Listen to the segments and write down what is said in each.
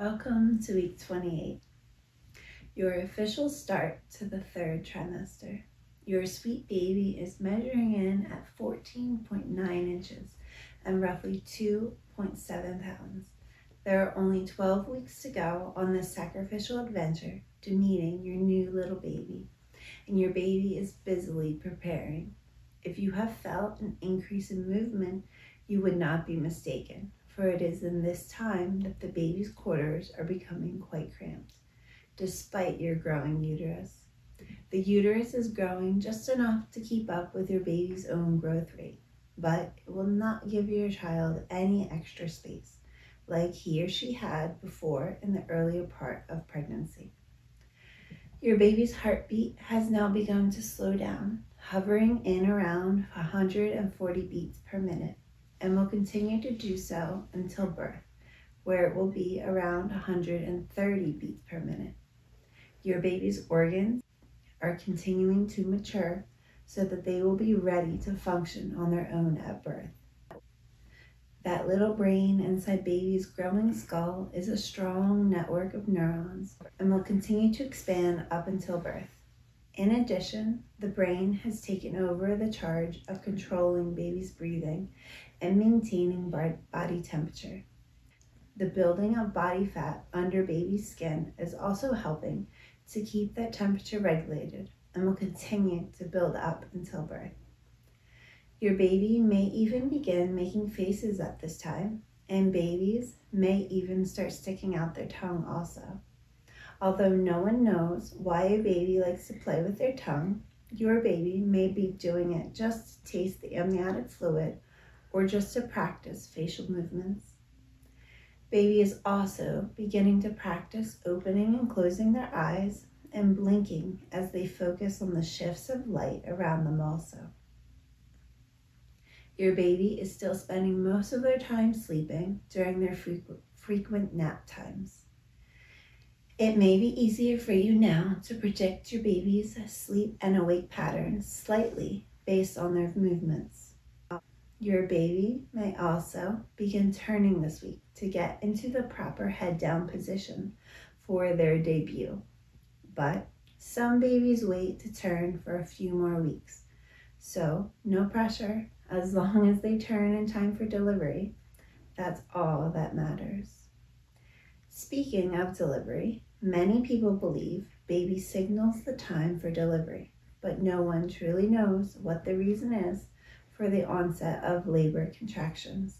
Welcome to week 28, your official start to the third trimester. Your sweet baby is measuring in at 14.9 inches and roughly 2.7 pounds. There are only 12 weeks to go on this sacrificial adventure to meeting your new little baby, and your baby is busily preparing. If you have felt an increase in movement, you would not be mistaken, for it is in this time that the baby's quarters are becoming quite cramped, despite your growing uterus. The uterus is growing just enough to keep up with your baby's own growth rate, but it will not give your child any extra space, like he or she had before in the earlier part of pregnancy. Your baby's heartbeat has now begun to slow down, hovering in around 140 beats per minute, and will continue to do so until birth, where it will be around 130 beats per minute. Your baby's organs are continuing to mature so that they will be ready to function on their own at birth. That little brain inside baby's growing skull is a strong network of neurons and will continue to expand up until birth. In addition, the brain has taken over the charge of controlling baby's breathing and maintaining body temperature. The building of body fat under baby's skin is also helping to keep that temperature regulated and will continue to build up until birth. Your baby may even begin making faces at this time, and babies may even start sticking out their tongue also. Although no one knows why a baby likes to play with their tongue, your baby may be doing it just to taste the amniotic fluid or just to practice facial movements. Baby is also beginning to practice opening and closing their eyes and blinking as they focus on the shifts of light around them also. Your baby is still spending most of their time sleeping during their frequent nap times. It may be easier for you now to predict your baby's sleep and awake patterns slightly based on their movements. Your baby may also begin turning this week to get into the proper head down position for their debut. But some babies wait to turn for a few more weeks. So no pressure, as long as they turn in time for delivery. That's all that matters. Speaking of delivery, many people believe baby signals the time for delivery, but no one truly knows what the reason is for the onset of labor contractions.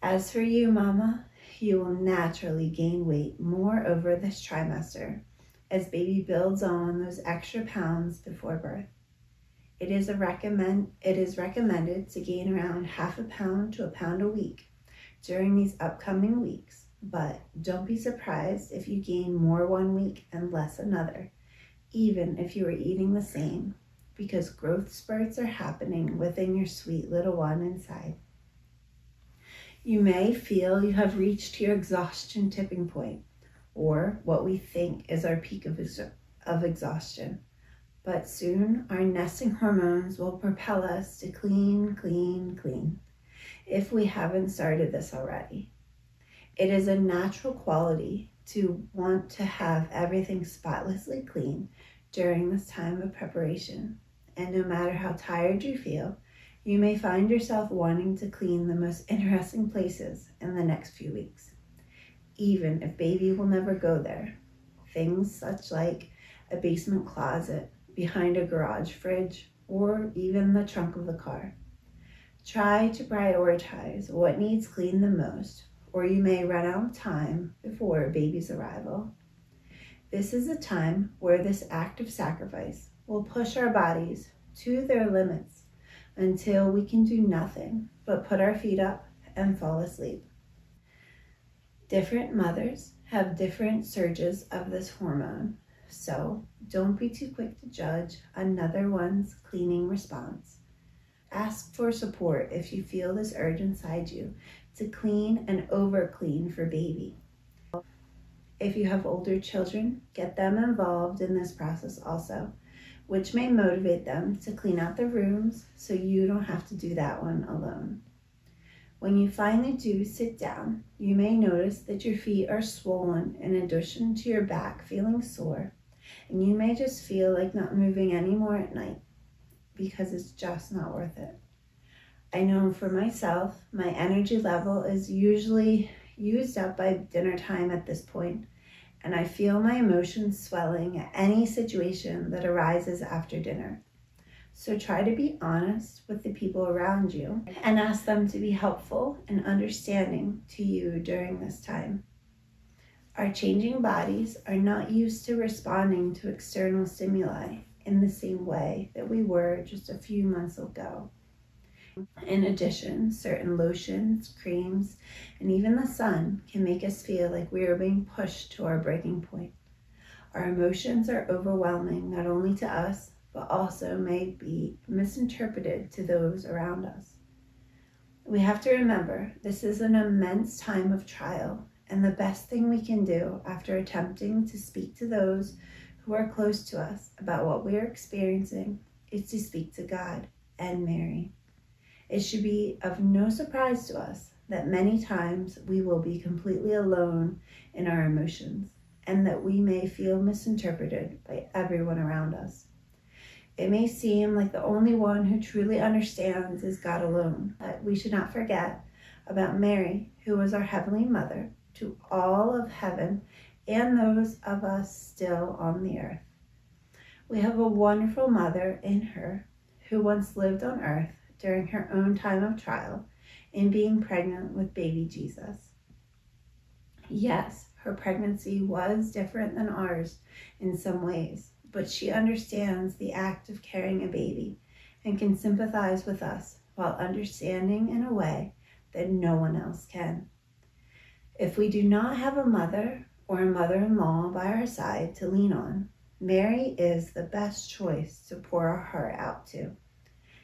As for you, Mama, you will naturally gain weight more over this trimester as baby builds on those extra pounds before birth. It is recommended to gain around half a pound to a pound a week during these upcoming weeks, but don't be surprised if you gain more one week and less another, even if you are eating the same, because growth spurts are happening within your sweet little one inside. You may feel you have reached your exhaustion tipping point, or what we think is our peak of exhaustion. But soon our nesting hormones will propel us to clean, clean, clean, if we haven't started this already. It is a natural quality to want to have everything spotlessly clean during this time of preparation. And no matter how tired you feel, you may find yourself wanting to clean the most interesting places in the next few weeks, even if baby will never go there. Things such like a basement closet, behind a garage fridge, or even the trunk of the car. Try to prioritize what needs cleaned the most, or you may run out of time before baby's arrival. This is a time where this act of sacrifice will push our bodies to their limits until we can do nothing but put our feet up and fall asleep. Different mothers have different surges of this hormone, so don't be too quick to judge another one's cleaning response. Ask for support if you feel this urge inside you to clean and over clean for baby. If you have older children, get them involved in this process also, which may motivate them to clean out the rooms so you don't have to do that one alone. When you finally do sit down, you may notice that your feet are swollen in addition to your back feeling sore, and you may just feel like not moving anymore at night because it's just not worth it. I know for myself, my energy level is usually used up by dinner time at this point, and I feel my emotions swelling at any situation that arises after dinner. So try to be honest with the people around you and ask them to be helpful and understanding to you during this time. Our changing bodies are not used to responding to external stimuli in the same way that we were just a few months ago. In addition, certain lotions, creams, and even the sun can make us feel like we are being pushed to our breaking point. Our emotions are overwhelming not only to us, but also may be misinterpreted to those around us. We have to remember this is an immense time of trial, and the best thing we can do after attempting to speak to those who are close to us about what we are experiencing is to speak to God and Mary. It should be of no surprise to us that many times we will be completely alone in our emotions, and that we may feel misinterpreted by everyone around us. It may seem like the only one who truly understands is God alone, but we should not forget about Mary, who was our Heavenly Mother to all of heaven and those of us still on the earth. We have a wonderful mother in her who once lived on earth during her own time of trial in being pregnant with baby Jesus. Yes, her pregnancy was different than ours in some ways, but she understands the act of carrying a baby and can sympathize with us while understanding in a way that no one else can. If we do not have a mother or a mother-in-law by our side to lean on, Mary is the best choice to pour our heart out to.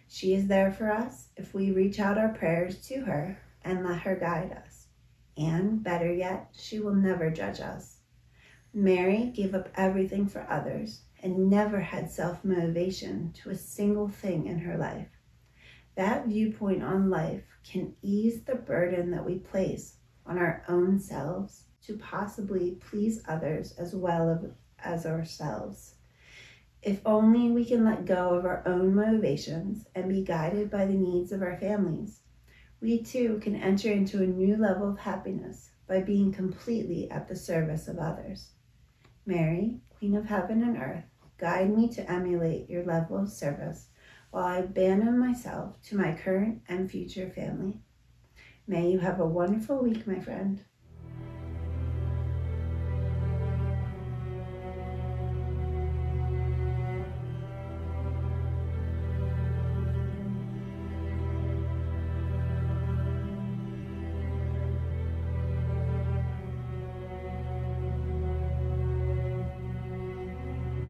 She is there for us if we reach out our prayers to her and let her guide us. And better yet, she will never judge us. Mary gave up everything for others and never had self-motivation to a single thing in her life. That viewpoint on life can ease the burden that we place on our own selves to possibly please others as well as ourselves. If only we can let go of our own motivations and be guided by the needs of our families, we too can enter into a new level of happiness by being completely at the service of others. Mary, Queen of Heaven and Earth, guide me to emulate your level of service while I abandon myself to my current and future family. May you have a wonderful week, my friend.